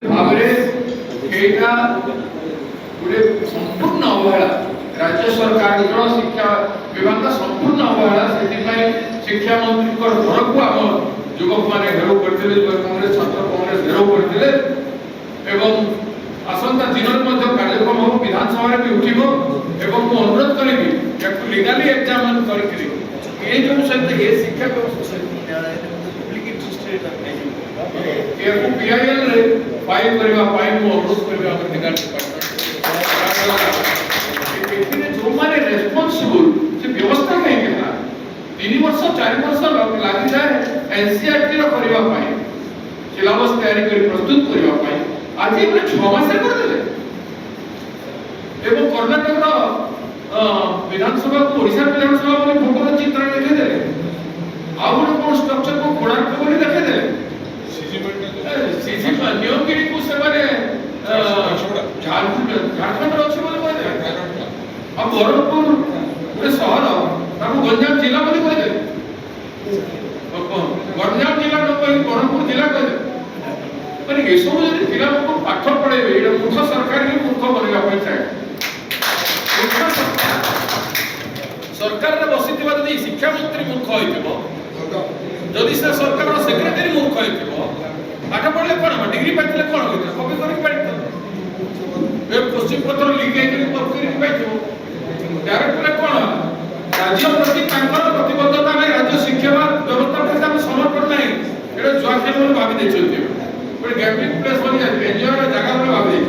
भावरे एटा गुटे संपूर्ण अवहेला राज्य सरकार शिक्षा विभाग संपूर्ण अवहेला से शिक्षा मंत्री घर को आम युवक मैंने घेराव करते युवक कांग्रेस छात्र कांग्रेस घेराव करते एवं आसंता दिन कार्यक्रम हम विधानसभा भी उठिब एवं मु अनुरोध करी लीगाली एग्जामिन करी ये जो सहित ये शिक्षा पीआईएल रे फाइल करबा पाई मु अनुरोध करबा हम लीगल डिपार्टमेंट जो माने रेस्पोंसिबल से व्यवस्था कहीं केना 3 वर्ष 4 वर्ष लागि जाए एनसीईआरटी रो करबा पाई सिलेबस तैयारी करी प्रस्तुत करबा पाई आज ये 6 मास कर देले एवं कर्नाटक रो विधानसभा को ओडिशा विधानसभा बोले फोटो चित्र लिखे देले आउ कोन स्ट्रक्चर को कोणार्क बोली देखे देले सीसी नियोगिरी को से माने झारखंड रो अछि बोले कहले अब बरहमपुर गोटे शहर ताको गंजाम जिला बोली कहले गंजाम जिला न कहि बरहमपुर जिला कहले माने ए सब जदि जिला को पाठ पढेबे एटा मूर्ख सरकार के मूर्ख बनेगा ପାଇଁ चाहे सरकार रे बसिथिबा जदि शिक्षा मंत्री मूर्ख होइथिबो जदि से सरकार रो सेक्रेटरी मूर्ख होइथिबो पाठ पढले कोन डिग्री पाइले कोन होइथिबो कॉपी करि पाइतो ए क्वेश्चन पत्र लीक हेकि कॉपी करि पाइतो डायरेक्टर कोन राज्य प्रति तांकर प्रतिबद्धता नै राज्य शिक्षा व्यवस्था प्रति हम समर्पण नै एटा जुआखेल बोली भाबी दैछथि कोइ गैम्बलिंग प्लेस बनि जाय एनजीओ रा जगह बोली भाबी दैछ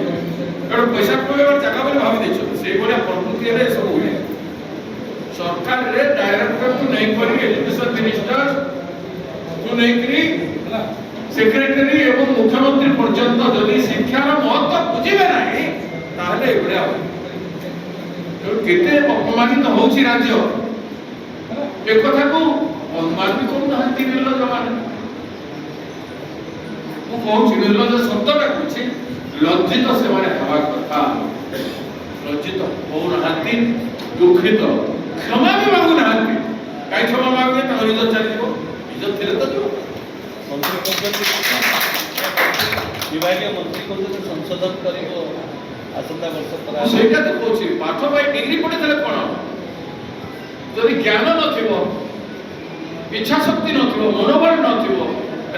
एटा पैसा कमेबार जगह बोली भाबी दैछ से बोले प्रकृति रे सब होय सरकार रे डायरेक्टर को नहीं करी एजुकेशन मिनिस्टर को नहीं करी सेक्रेटरी एवं मुख्यमंत्री पर्यंत जदि शिक्षार महत्व बुझिबे नाही ताहले एबडा तो केते अपमानित होछि राज्य एक कथा को अनुमान भी कोन हंती निर्लज माने मु कहछि निर्लज शब्दटा कहछि लज्जित से माने हवा कथा लज्जित होन हंती दुखित क्षमा भी मांगु नाहंती काई क्षमा मांगे त इज्जत चलिबो इज्जत थिले त जो मंत्री विभागीय मंत्री को संशोधन करिबो आसंता वर्ष करा सेटा त कहछि पाठ भाई डिग्री पढे तले कोन जदि ज्ञान नथिबो इच्छा शक्ति नथिबो मनोबल नथिबो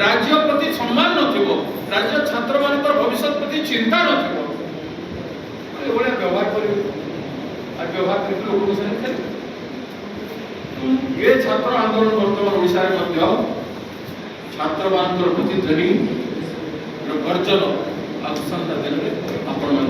राज्य प्रति सम्मान नथिबो राज्य छात्र मानकर भविष्य प्रति चिंता नथिबो एबोले व्यवहार करिबो आ व्यवहार करि लोक को संग खेल ये छात्र आंदोलन वर्तमान ओडिशा रे मध्य छात्र मानकर प्रतिध्वनि गर्जन आसंता दिन आपण मान